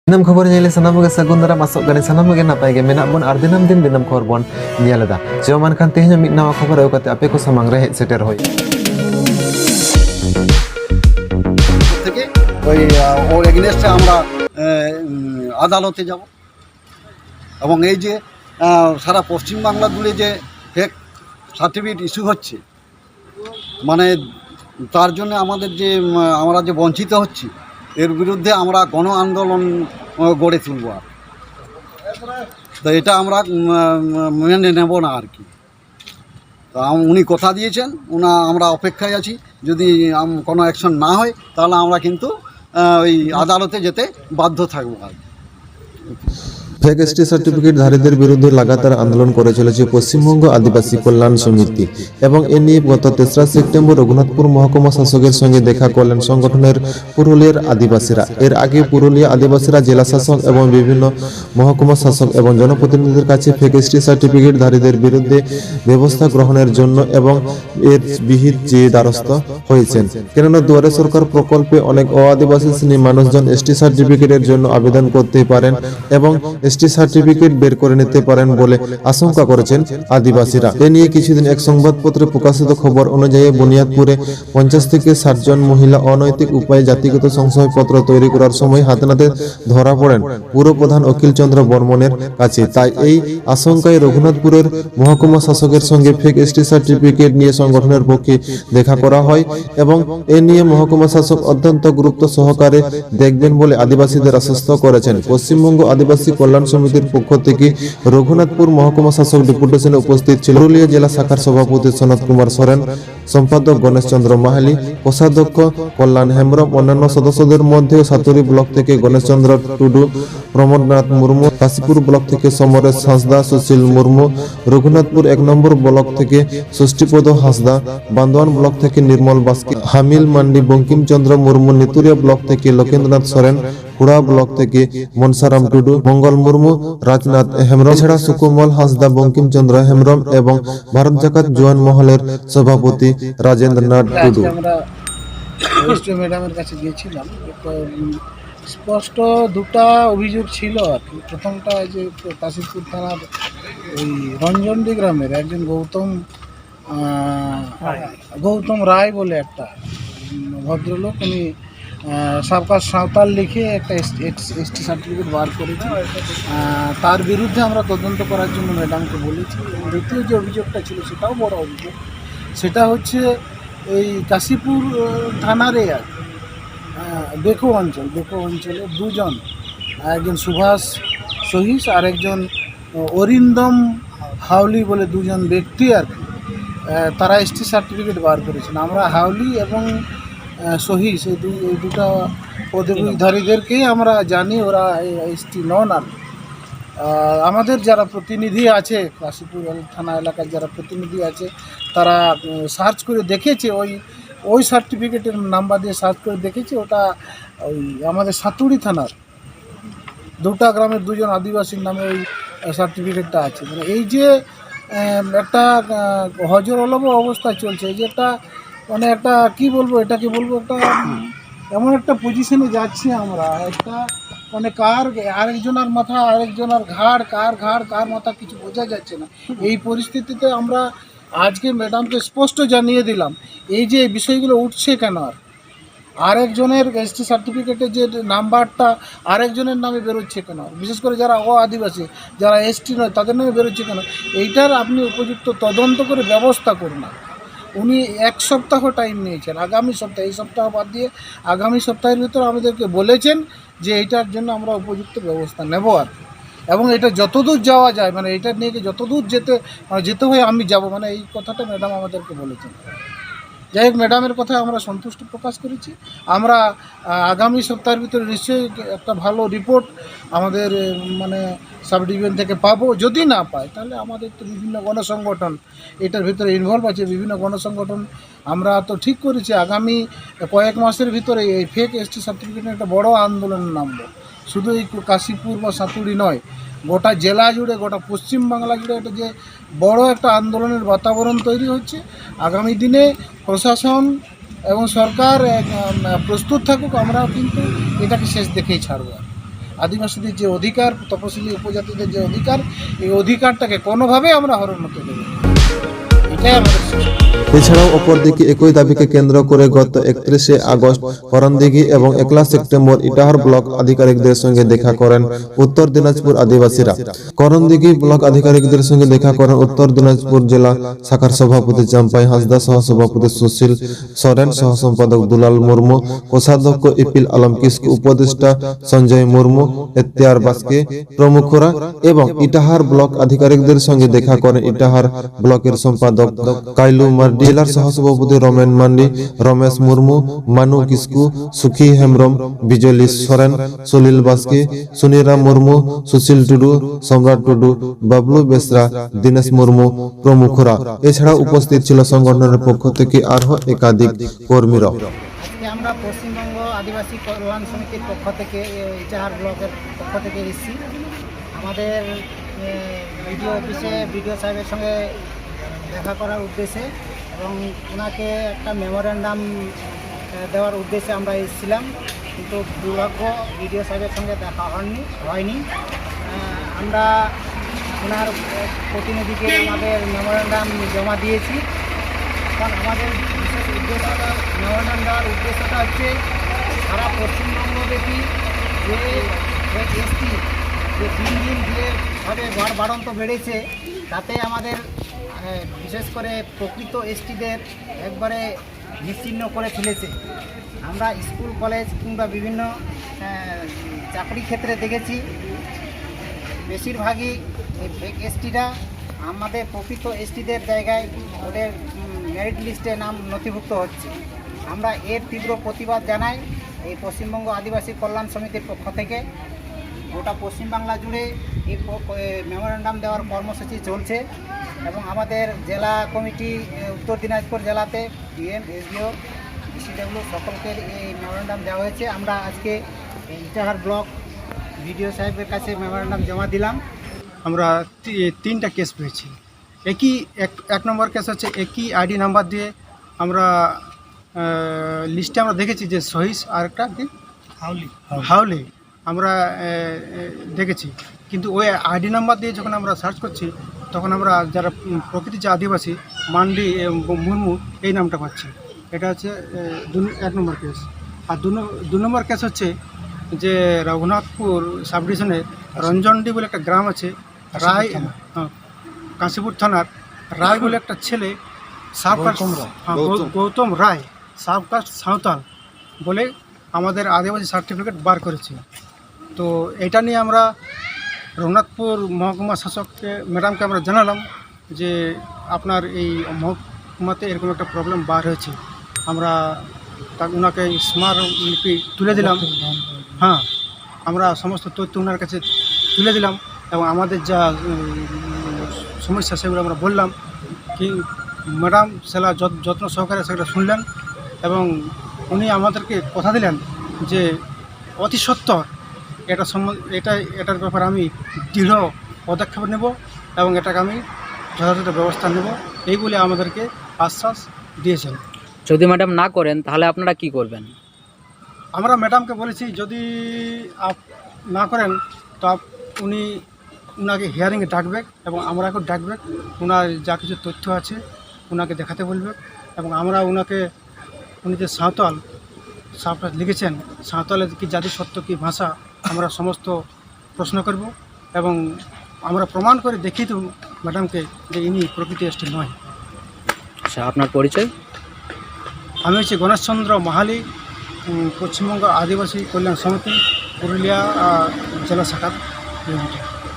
Dinam khobor nyele sanam ge sagun dara masuk gani sanam ge napai ge menak bon ar dinam khobor bon nyeleda jaman kan tehnya mid nawa khobor ayo kate ape ko samang re seter hoy থেকে ওই ওর এগেনস্টে আমরা আদালতে যাব এবং এই যে সারা পশ্চিমবাংলা জুড়ে যে ফেক সার্টিফিকেট ইস্যু হচ্ছে মানে তার জন্য আমাদের যে আমরা যে বঞ্চিত হচ্ছি এর বিরুদ্ধে আমরা গণ আন্দোলন গড়ে তুলব আর তো এটা আমরা মেনে নেব না আর কি। তো উনি কথা দিয়েছেন আমরা অপেক্ষায় আছি যদি কোনো অ্যাকশন না হয় তাহলে আমরা কিন্তু ওই আদালতে যেতে বাধ্য থাকবো আর কি। ফেক এসটি সার্টিফিকেট ধারীদের বিরুদ্ধে লাগাতার আন্দোলন করে চলেছে পশ্চিমবঙ্গ আদিবাসী কল্যাণ সমিতি এবং এ নিয়ে গত 3রা সেপ্টেম্বর রঘুনাথপুর মহকুমা শাসকের সঙ্গে দেখা করলেন সংগঠনের পুরুলিয়ার আদিবাসীরা। এর আগে পুরুলিয়া আদিবাসীরা জেলা শাসক এবং বিভিন্ন মহকুমা শাসক এবং জনপ্রতিনিধিদের কাছে ফেক এসটি সার্টিফিকেট ধারীদের বিরুদ্ধে ব্যবস্থা গ্রহণের জন্য এবং এর বিহিত চেয়ে দ্বারস্থ হয়েছেন। কেননা দুয়ারে সরকার প্রকল্পে অনেক আদিবাসী শ্রেণীর মানুষজন এসটি সার্টিফিকেটের জন্য আবেদন করতে পারেন এবং এসটি সার্টিফিকেট বের করে নিতে পারেন বলে আশঙ্কা করেছেন আদিবাসীরা। এ নিয়ে কিছুদিন এক সংবাদপত্রে প্রকাশিত খবর অনুযায়ী বুনিয়াদপুরে 50 থেকে 60 জন মহিলা অনৈতিক উপায়ে জাতিগত সংশয়পত্র তৈরি করার সময় হাতে নাতে ধরা পড়েন পুরপ্রধান অখিল চন্দ্র বর্মনের কাছে। তাই এই আশঙ্কায় রঘুনাথপুরের মহকুমা শাসকের সঙ্গে ফেক এসটি সার্টিফিকেট নিয়ে সংগঠনের পক্ষে দেখা করা হয় এবং এ নিয়ে মহকুমা শাসক অত্যন্ত গুরুত্ব সহকারে দেখবেন বলে আদিবাসীদের আশ্বস্ত করেছেন। পশ্চিমবঙ্গ আদিবাসী কল্যাণ সমিতির পক্ষ থেকে রঘুনাথপুর মহকুমা শাসক ডেপুটেশনে উপস্থিত ছিল পুরুলিয়া জেলা শাখার সভাপতি সনৎ কুমার সরেন, সম্পাদক গণেশ চন্দ্র মাহালি, কোষাধ্যক্ষ কল্যাণ হেমব্রম, অন্যান্য সদস্যদের মধ্যে সাতুরি ব্লক থেকে গণেশ চন্দ্র টুডু, প্রমোদনাথ মুর্মু, কাশীপুর ব্লক থেকে সমরেশ হাঁসদা, সুশীল মুর্মু, রঘুনাথপুর 1 নম্বর ব্লক থেকে ষষ্ঠীপদ হাঁসদা, বান্দোয়ান ব্লক থেকে নির্মল বাস্কি, হামিল মান্ডি বঙ্কিমচন্দ্র মুর্মু, নিতুরিয়া ব্লক থেকে লোকেন্দ্রনাথ সরেন, হুড়া ব্লক থেকে মনসারাম টুডু, মঙ্গল মুর্মু, রাজনাথ হেমব্রম, এছাড়া সুকুমল হাঁসদা, বঙ্কিমচন্দ্র হেমব্রম এবং ভারত জাকাত জোয়ান মহলের সভাপতি রাজেন্দ্রনাথ টুডু। আমরা ম্যাডামের কাছে গিয়েছিলাম, স্পষ্ট দুটা অভিযোগ ছিল আর কি। প্রথমটা যে কাশীপুর থানার ওই রঞ্জনডি গ্রামের একজন গৌতম রায় বলে একটা ভদ্রলোক, উনি সাবকাশ সাঁওতাল লিখে একটা এসটি সার্টিফিকেট বার করেছে। তার বিরুদ্ধে আমরা তদন্ত করার জন্য ম্যাডামকে বলেছি। দ্বিতীয় যে অভিযোগটা ছিল সেটাও বড় অভিযোগ, সেটা হচ্ছে এই কাশীপুর থানারে বেকো অঞ্চলে দুজন, একজন সুভাষ সহিস আর একজন অরিন্দম হাওলি বলে দুজন ব্যক্তি আর কি, তারা এসটি সার্টিফিকেট বার করেছেন। আমরা হাওলি এবং সহিস এই দুটা পদবীধারীদেরকেই আমরা জানি, ওরা এসটি নন। আর আমাদের যারা প্রতিনিধি আছে কাশীপুর থানা এলাকার যারা প্রতিনিধি আছে তারা সার্চ করে দেখেছে, ওই সার্টিফিকেটের নাম্বার দিয়ে সার্চ করে দেখেছে ওটা ওই আমাদের সাতুড়ি থানার দুটা গ্রামের দুজন আদিবাসীর নামে ওই সার্টিফিকেটটা আছে। মানে এই যে একটা হজর অলব অবস্থা চলছে, এই যে একটা মানে একটা কী বলবো, এটাকে বলবো একটা এমন একটা পজিশনে যাচ্ছি আমরা, একটা মানে আরেকজনের মাথা আরেকজনের ঘাড়, কার মাথা কিছু বোঝা যাচ্ছে না। এই পরিস্থিতিতে আমরা আজকে ম্যাডামকে স্পষ্ট জানিয়ে দিলাম এই যে বিষয়গুলো উঠছে কেন, আরেকজনের এসটি সার্টিফিকেটের যে নাম্বারটা আরেকজনের নামে বেরোচ্ছে কেন, বিশেষ করে যারা আদিবাসী যারা এসটি নয় তাদের নামে বেরোচ্ছে কেন, এইটার আপনি উপযুক্ত তদন্ত করে ব্যবস্থা করুন। উনি 1 সপ্তাহ টাইম নিয়েছেন, আগামী সপ্তাহে, এই সপ্তাহ বাদ দিয়ে আগামী সপ্তাহের ভিতরে আমাদেরকে বলেছেন যে এইটার জন্য আমরা উপযুক্ত ব্যবস্থা নেব আর, এবং এটা যতদূর যাওয়া যায় মানে এটা নিয়ে যতদূর যেতে হয় আমি যাব, মানে এই কথাটা ম্যাডাম আমাদেরকে বলেছেন। যাই হোক, ম্যাডামের কথায় আমরা সন্তুষ্ট প্রকাশ করেছি। আমরা আগামী সপ্তাহের ভিতরে নিশ্চয়ই একটা ভালো রিপোর্ট আমাদের মানে সাব ডিভিশন থেকে পাবো। যদি না পাই তাহলে আমাদের তো বিভিন্ন গণসংগঠন এটার ভিতরে ইনভলভ আছে, বিভিন্ন গণসংগঠন আমরা তো ঠিক করেছি আগামী কয়েক মাসের ভিতরে এই ফেক এসটি সার্টিফিকেটের একটা বড় আন্দোলনে নামবো। শুধু এই কাশীপুর বা সাতুড়ি নয়, গোটা জেলা জুড়ে, গোটা পশ্চিমবাংলা জুড়ে এটা যে বড় একটা আন্দোলনের বাতাবরণ তৈরি হচ্ছে। আগামী দিনে প্রশাসন এবং সরকার প্রস্তুত থাকুক, আমরাও কিন্তু এটাকে শেষ দেখেই ছাড়ব। আদিবাসীদের যে অধিকার, তপশিলি উপজাতিদের যে অধিকার, এই অধিকারটাকে কোনোভাবেই আমরা হরণ হতে দেব না। এটাই আমাদের চেষ্টা। এছাড়াও অপরদিকে একই দাবিকে কেন্দ্র করে গত 31শে আগস্ট করণদিঘি এবং 1 সেপ্টেম্বর ইটাহার ব্লক আধিকারিকদের সঙ্গে দেখা করেন উত্তর দিনাজপুর আদিবাসীরা। করণদিঘি ব্লক আধিকারিকদের সঙ্গে দেখা করেন উত্তর দিনাজপুর জেলা শাখার সভাপতি চাম্পাই হাঁসদা, সহ সভাপতি সুশীল সরেন, সহ সম্পাদক দুলাল মুর্মু, কোষাধ্যক্ষ ইপিল আলম কিস্কু, উপদেষ্টা সঞ্জয় মুর্মু, এত্তিয়ার বাস্কে প্রমুখরা এবং ইটাহার ব্লক আধিকারিকদের সঙ্গে দেখা করেন ইটাহার ব্লকের সম্পাদক কাইলু মার্ডি, জেলার সহসভাপতি রমেন মান্ডি, রমেশ মুর্মু, মানু কিস্কু, সুখী হেমব্রম, বিজলি সরেন, সলিল বাস্কে, সুনিরাম মুর্মু, সুশীল টুডু, সম্রাট টুডু, বাবলু বেসরা, দীনেশ মুর্মু প্রমুখরা। এছাড়া উপস্থিত ছিল সংগঠনের পক্ষ থেকে আরও একাধিক কর্মীরা। আজকে আমরা পশ্চিমবঙ্গ আদিবাসী কল্যাণ সমিতির পক্ষ থেকে ইটাহার ব্লকের পক্ষ থেকে এসেছি। আমাদের বিডিও অফিসে বিডিও সাহেবের সঙ্গে দেখা করার উদ্দেশ্যে এবং ওনাকে একটা মেমোরেন্ডাম দেওয়ার উদ্দেশ্যে আমরা এসেছিলাম, কিন্তু দুর্ভাগ্য বিডিও সাহেবের সঙ্গে দেখা হয়নি। আমরা ওনার প্রতিনিধিকে আমাদের মেমোরেন্ডাম জমা দিয়েছি। কারণ আমাদের বিশেষ উদ্দেশ্যটা, মেমোরেন্ডাম দেওয়ার উদ্দেশ্যটা হচ্ছে সারা পশ্চিমবঙ্গব্যাপী যে এসটি যে দিন দিন যেভাবে বাড়ন্ত বেড়েছে, তাতে আমাদের বিশেষ করে প্রকৃত এসটিদের একবারে নিশ্চিহ্ন করে ফেলেছে। আমরা স্কুল, কলেজ কিংবা বিভিন্ন চাকরি ক্ষেত্রে দেখেছি বেশিরভাগই এই ফেক এসটিরা আমাদের প্রকৃত এসটিদের জায়গায় ওদের মেরিট লিস্টে নাম নথিভুক্ত হচ্ছে। আমরা এর তীব্র প্রতিবাদ জানাই এই পশ্চিমবঙ্গ আদিবাসী কল্যাণ সমিতির পক্ষ থেকে। গোটা পশ্চিমবাংলা জুড়ে এই মেমোরেন্ডাম দেওয়ার কর্মসূচি চলছে এবং আমাদের জেলা কমিটি উত্তর দিনাজপুর জেলাতে ডিএম, এসডিও, ডিসিডব্লিউ সকলকে এই মেমোরেন্ডাম দেওয়া হয়েছে। আমরা আজকে ইটাহার ব্লক বিডিও সাহেবের কাছে মেমোরেন্ডাম জমা দিলাম। আমরা 3টা কেস পেয়েছি। এক নম্বর কেস হচ্ছে একই আইডি নাম্বার দিয়ে আমরা লিস্টে আমরা দেখেছি যে সহিস আর একটা হাউলি আমরা দেখেছি, কিন্তু ওই আইডি নাম্বার দিয়ে যখন আমরা সার্চ করছি তখন আমরা যারা প্রকৃতির যে আদিবাসী মান্ডি মুর্মু এই নামটা পাচ্ছি। এটা হচ্ছে 1 নম্বর কেস। আর 2 নম্বর কেস হচ্ছে যে রঘুনাথপুর সাব ডিভিশনে রঞ্জনডি বলে একটা গ্রাম আছে, রায়, কাশীপুর থানার রায় বলে একটা ছেলে গৌতম রায় সাবকাস্ট সাঁওতাল বলে আমাদের আদিবাসী সার্টিফিকেট বার করেছে। তো এটা নিয়ে আমরা রঘুনাথপুর মহকুমা শাসককে ম্যাডামকে আমরা জানালাম যে আপনার এই মহকুমাতে এরকম একটা প্রবলেম বার হয়েছে। আমরা ওনাকে স্মারকলিপি তুলে দিলাম। হ্যাঁ, আমরা সমস্ত তথ্য ওনার কাছে তুলে দিলাম এবং আমাদের যা সমস্যা সেগুলো আমরা বললাম। কি ম্যাডাম সেটা যত্ন সহকারে সেটা শুনলেন এবং উনি আমাদেরকে কথা দিলেন যে অতি সত্বর এটার ব্যাপারে আমি দৃঢ় পদক্ষেপ নেব এবং এটাকে আমি যথাযথ ব্যবস্থা নেব, এই বলে আমাদেরকে আশ্বাস দিয়েছেন। যদি ম্যাডাম না করেন তাহলে আপনারা কি করবেন? আমরা ম্যাডামকে বলেছি যদি না করেন তো উনাকে হিয়ারিংয়ে ডাকবে এবং আমরাকেও ডাকবে, ওনার যা কিছু তথ্য আছে ওনাকে দেখাতে বলবে এবং আমরা উনি যে সাঁওতালটা লিখেছেন, সাঁওতালের কি জাতিসত্ত্ব কি ভাষা, আমরা সমস্ত প্রশ্ন করব এবং আমরা প্রমাণ করে দেখিয়ে দেব ম্যাডামকে যে ইনি প্রকৃতি এসটি নয়। আচ্ছা, আপনার পরিচয়? আমি হচ্ছি গণেশচন্দ্র মাহালি, পশ্চিমবঙ্গ আদিবাসী কল্যাণ সমিতি পুরুলিয়া জেলা শাখার।